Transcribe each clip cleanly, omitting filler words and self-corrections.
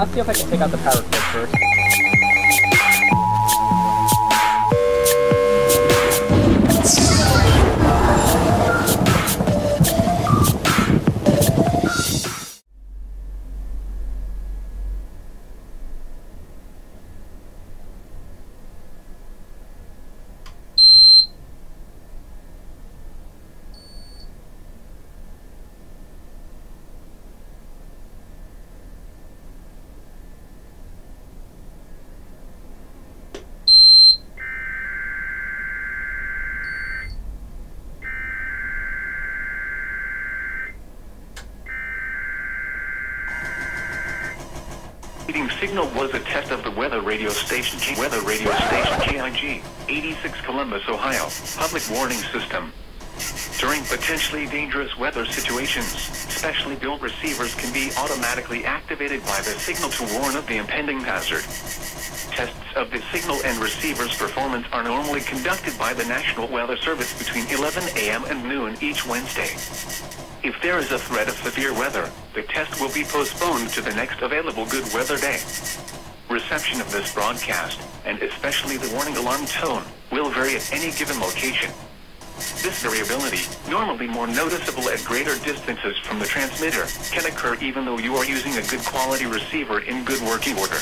I'll see if I can take out the power cord first. Signal was a test of the weather radio station KIG, 86 Columbus, Ohio, public warning system. During potentially dangerous weather situations, specially built receivers can be automatically activated by the signal to warn of the impending hazard. Tests of the signal and receiver's performance are normally conducted by the National Weather Service between 11 a.m. and noon each Wednesday. If there is a threat of severe weather, the test will be postponed to the next available good weather day. Reception of this broadcast, and especially the warning alarm tone, will vary at any given location. This variability, normally more noticeable at greater distances from the transmitter, can occur even though you are using a good quality receiver in good working order.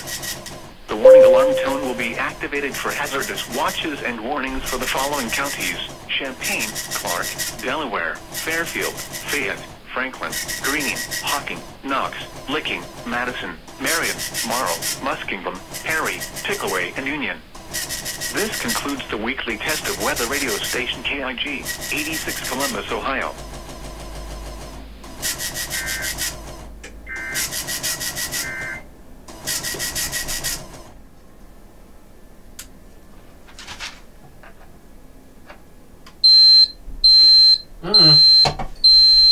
The warning alarm tone will be activated for hazardous watches and warnings for the following counties: Champaign, Clark, Delaware, Fairfield, Fayette, Franklin, Greene, Hocking, Knox, Licking, Madison, Marion, Marl, Muskingum, Perry, Pickaway, and Union. This concludes the weekly test of weather radio station KIG, 86 Columbus, Ohio.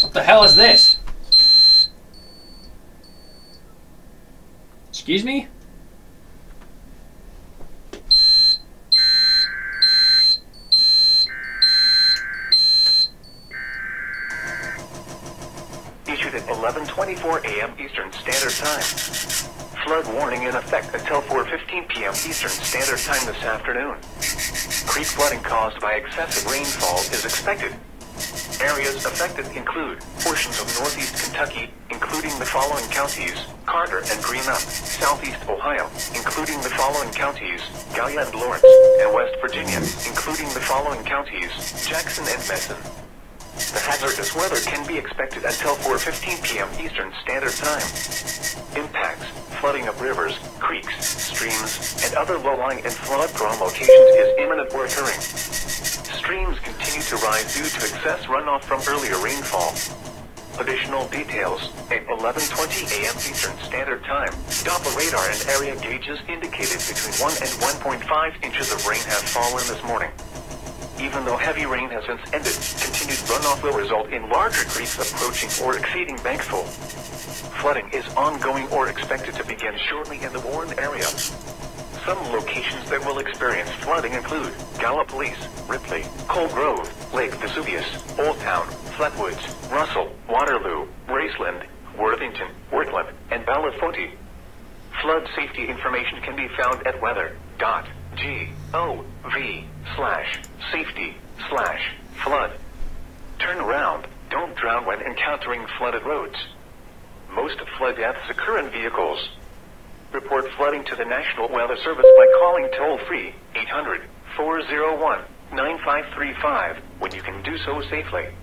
What the hell is this? Excuse me? Issued at 11:24 a.m. Eastern Standard Time. Flood warning in effect until 4:15 p.m. Eastern Standard Time this afternoon. Creek flooding caused by excessive rainfall is expected. Areas affected include portions of northeast Kentucky, including the following counties: Carter and Greenup, southeast Ohio, including the following counties: Gallia and Lawrence, and West Virginia, including the following counties: Jackson and Messon. The hazardous weather can be expected until 4:15 p.m. Eastern Standard Time. Impacts: flooding of rivers, creeks, streams, and other low-lying and flood-prone locations is imminent or occurring. Streams continue to rise due to excess runoff from earlier rainfall. Additional details: at 11:20 a.m. Eastern Standard Time, Doppler radar and area gauges indicated between 1 and 1.5 inches of rain have fallen this morning. Even though heavy rain has since ended, continued runoff will result in larger creeks approaching or exceeding banksful. Flooding is ongoing or expected to begin shortly in the warned area. Some locations that will experience flooding include Gallipolis, Ripley, Coal Grove, Lake Vesuvius, Old Town, Flatwoods, Russell, Waterloo, Graceland, Worthington, Wortland, and Belafonte. Flood safety information can be found at weather.gov/safety/flood. Turn around. Don't drown when encountering flooded roads. Most flood deaths occur in vehicles. Report flooding to the National Weather Service by calling toll-free 800-401-9535 when you can do so safely.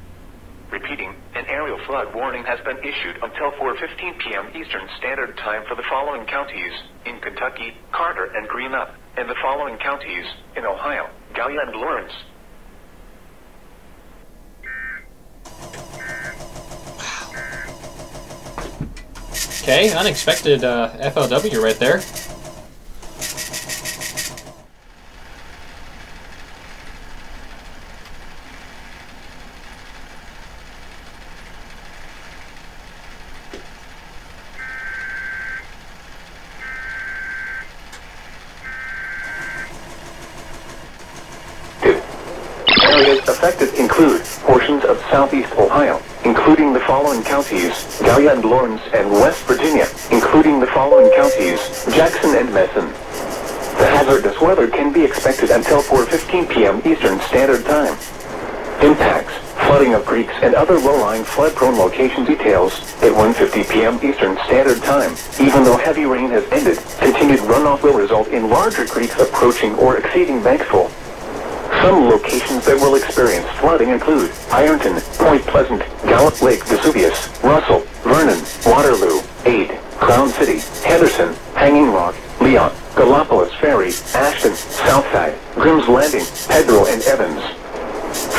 Repeating, an aerial flood warning has been issued until 4:15 p.m. Eastern Standard Time for the following counties: in Kentucky, Carter and Greenup, and the following counties: in Ohio, Gallia and Lawrence. Okay, unexpected FLW right there. Areas affected include portions of southeast Ohio, including the following counties, Gallia and Lawrence, and West Virginia, including the following counties, Jackson and Messon. The hazardous weather can be expected until 4:15 p.m. Eastern Standard Time. Impacts, flooding of creeks and other low-lying flood-prone location details at 1:50 p.m. Eastern Standard Time. Even though heavy rain has ended, continued runoff will result in larger creeks approaching or exceeding banks full. Some locations that will experience flooding include Ironton, Point Pleasant, Gallup Lake, Vesuvius, Russell, Vernon, Waterloo, Ade, Crown City, Henderson, Hanging Rock, Leon, Gallipolis Ferry, Ashton, Southside, Grimm's Landing, Pedro, and Evans.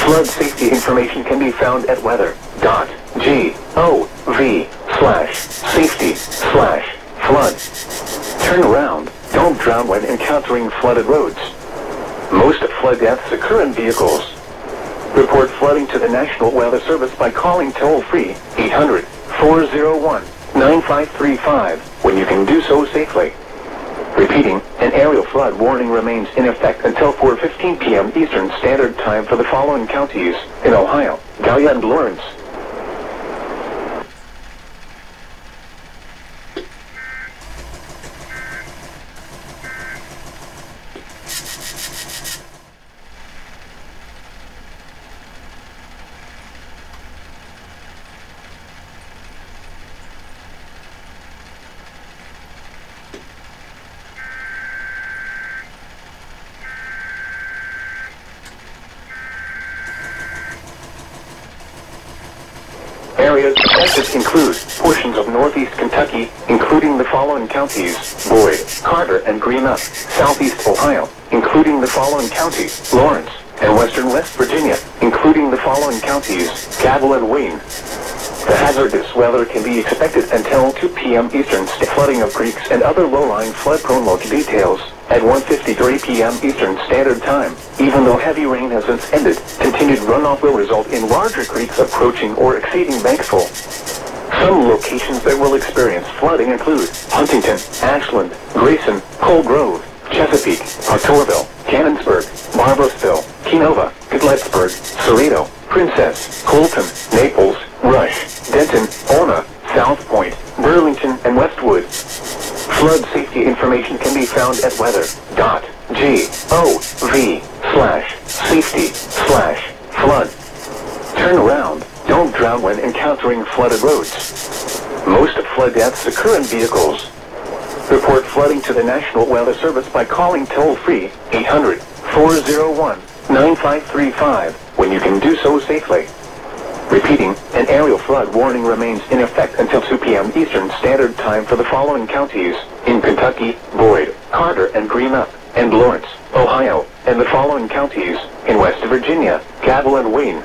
Flood safety information can be found at weather.gov/safety/flood. Turn around. Don't drown when encountering flooded roads. Most flood deaths occur in vehicles. Report flooding to the National Weather Service by calling toll-free 800-401-9535 when you can do so safely. Repeating, an aerial flood warning remains in effect until 4:15 p.m. Eastern Standard Time for the following counties in Ohio, Gallia and Lawrence. Areas affected include portions of northeast Kentucky, including the following counties, Boyd, Carter, and Greenup, southeast Ohio, including the following counties, Lawrence, and western West Virginia, including the following counties, Cabell and Wayne. The hazardous weather can be expected until 2 p.m. Eastern. Flooding of creeks and other low-lying flood-prone local details at 1:53 p.m. Eastern Standard Time. Even though heavy rain has since ended, continued runoff will result in larger creeks approaching or exceeding banks full. Some locations that will experience flooding include Huntington, Ashland, Grayson, Coal Grove, Chesapeake, Proctorville, Cannonsburg, Barboursville, Kenova, Godlettsburg, Cerrito, Princess, Colton, Naples, Rush, Denton, Ona, South Point, Burlington, and Westwood. Flood safety information can be found at weather.gov/safety/flood. Turn around. Don't drown when encountering flooded roads. Most flood deaths occur in vehicles. Report flooding to the National Weather Service by calling toll-free 800-401-9535 when you can do so safely. Repeating, an aerial flood warning remains in effect until 2 p.m. Eastern Standard Time for the following counties in Kentucky, Boyd, Carter, and Greenup, and Lawrence, Ohio, and the following counties in West Virginia, Cabell and Wayne,